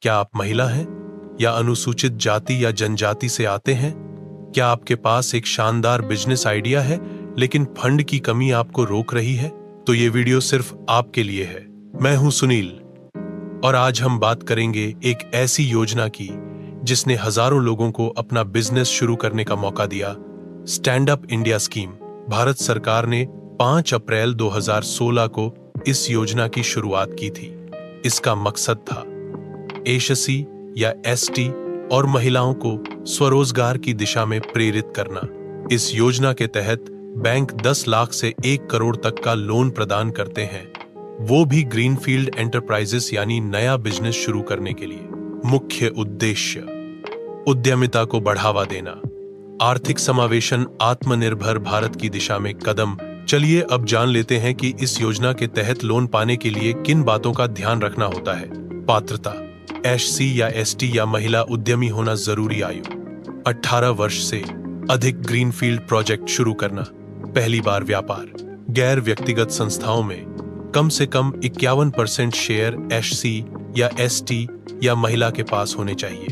क्या आप महिला हैं या अनुसूचित जाति या जनजाति से आते हैं? क्या आपके पास एक शानदार बिजनेस आइडिया है लेकिन फंड की कमी आपको रोक रही है? तो ये वीडियो सिर्फ आपके लिए है। मैं हूं सुनील और आज हम बात करेंगे एक ऐसी योजना की जिसने हजारों लोगों को अपना बिजनेस शुरू करने का मौका दिया। Stand up India scheme. Bharat सरकार ने 5 अप्रैल 2016 को इस योजना की शुरुआत की थी। इसका मकसद था एससी या एसटी और महिलाओं को स्वरोजगार की दिशा में प्रेरित करना। इस योजना के तहत बैंक 10 लाख से 1 करोड़ तक का लोन प्रदान करते हैं, वो भी ग्रीनफील्ड एंटरप्राइजेस यानी नया बिजनेस शुरू करने के लिए। मुख्य उद्देश्य उद्यमिता को बढ़ावा देना, आर्थिक समावेशन, आत्मनिर्भर भारत की दिशा में कदम। चलिए अब जान लेते हैं कि इस योजना के तहत लोन पाने के लिए किन बातों का ध्यान रखना होता है। पात्रता, एससी या एसटी या महिला उद्यमी होना जरूरी। आयु 18 वर्ष से अधिक। ग्रीनफील्ड प्रोजेक्ट शुरू करना, पहली बार व्यापार। गैर व्यक्तिगत संस्थाओं में कम से कम 51% शेयर एससी या एसटी या महिला के पास होने चाहिए।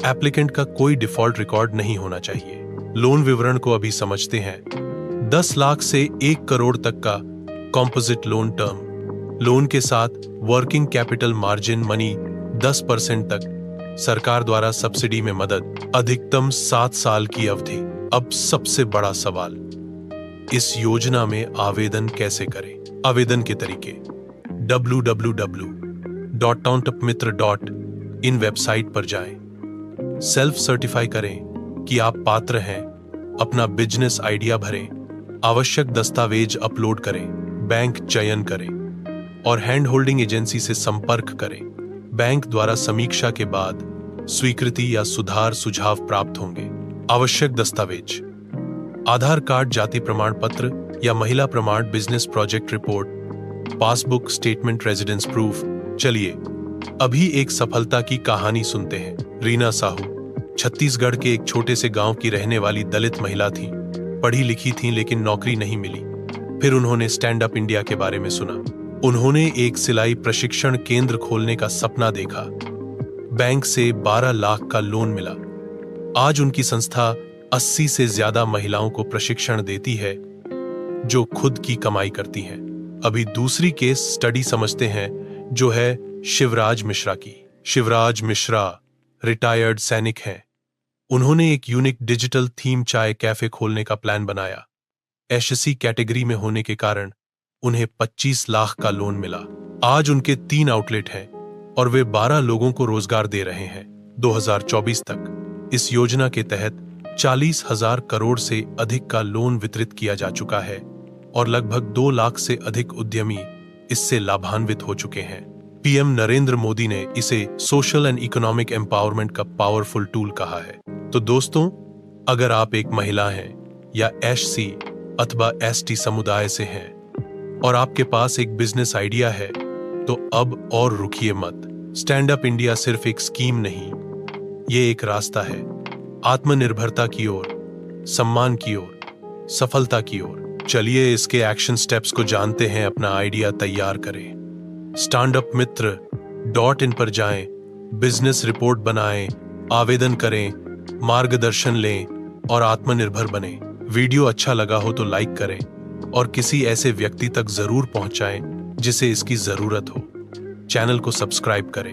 एप्लीकेंट का कोई डिफॉल्ट रिकॉर्ड नहीं होना चाहिए। लोन विवरण को अभी समझते हैं। 10 लाख से 1 करोड़ तक का कॉम्पोजिट लोन टर्म लोन के साथ वर्किंग कैपिटल मार्जिन मनी 10% तक। सरकार द्वारा सब्सिडी में मदद, अधिकतम 7 साल की अवधि। अब सबसे बड़ा सवाल, इस योजना में आवेदन कैसे करें? आवेदन के तरीके www.startupmitra.in वेबसाइट पर जाएं। सेल्फ सर्टिफाई करें कि आप पात्र हैं। अपना बिजनेस आइडिया भरें, आवश्यक दस्तावेज अपलोड करें, बैंक चयन करें और हैंड होल्डिंग एजेंसी से संपर्क करें। बैंक द्वारा समीक्षा के बाद स्वीकृति या सुधार सुझाव प्राप्त होंगे। आवश्यक दस्तावेज: आधार कार्ड, जाति प्रमाण पत्र या महिला प्रमाण, business project report, passbook statement, residence proof. चलिए अभी एक सफलता की कहानी सुनते हैं। रीना साहू छत्तीसगढ़ के एक छोटे से गांव की रहने वाली दलित महिला थी। पढ़ी लिखी थी लेकिन नौकरी नहीं मिली। फिर उन्होंने स्टैंड अप इंडिया के बारे में सुना। उन्होंने एक सिलाई प्रशिक्षण केंद्र खोलने का सपना देखा। बैंक से 12 लाख का लोन मिला। आज उनकी संस्था 80 से ज्यादा महिलाओं को प्रशिक्षण देती है जो खुद की कमाई करती हैं। अभी दूसरी केस स्टडी समझते हैं जो है शिवराज मिश्रा की। शिवराज मिश्रा रिटायर्ड सैनिक हैं। उन्होंने एक यूनिक डिजिटल थीम चाय कैफे खोलने का प्लान बनाया। एससी कैटेगरी में होने के कारण उन्हें 25 लाख का लोन मिला। आज उनके 3 आउटलेट हैं और वे 12 लोगों को रोजगार दे रहे हैं। 2024 तक इस योजना के तहत 40,000 करोड़ से अधिक का लोन वितरित किया जा चुका है और लगभग 2 लाख से अधिक उद्यमी इससे लाभान्वित हो चुके हैं। पीएम नरेंद्र मोदी ने इसे सोशल एंड इकोनॉमिक एम्पावरमेंट का पावरफुल टूल कहा है। तो दोस्तों, अगर आप एक महिला हैं या एससी अथवा एसटी समुदाय से हैं और आपके पास एक बिजनेस आइडिया है तो अब और रुकिए मत। स्टैंड अप इंडिया सिर्फ एक स्कीम नहीं, ये एक रास्ता है आत्मनिर्भरता की ओर, सम्मान की ओर, सफलता की ओर। चलिए इसके एक्शन स्टेप्स को जानते हैं। अपना आइडिया तैयार करें, startupmitra.in पर जाएं, बिजनेस रिपोर्ट बनाएं, आवेदन करें, मार्गदर्शन लें और आत्मनिर्भर बनें। वीडियो अच्छा लगा हो तो लाइक करें और किसी ऐसे व्यक्ति तक जरूर पहुंचाएं जिसे इसकी जरूरत हो। चैनल को सब्सक्राइब करें।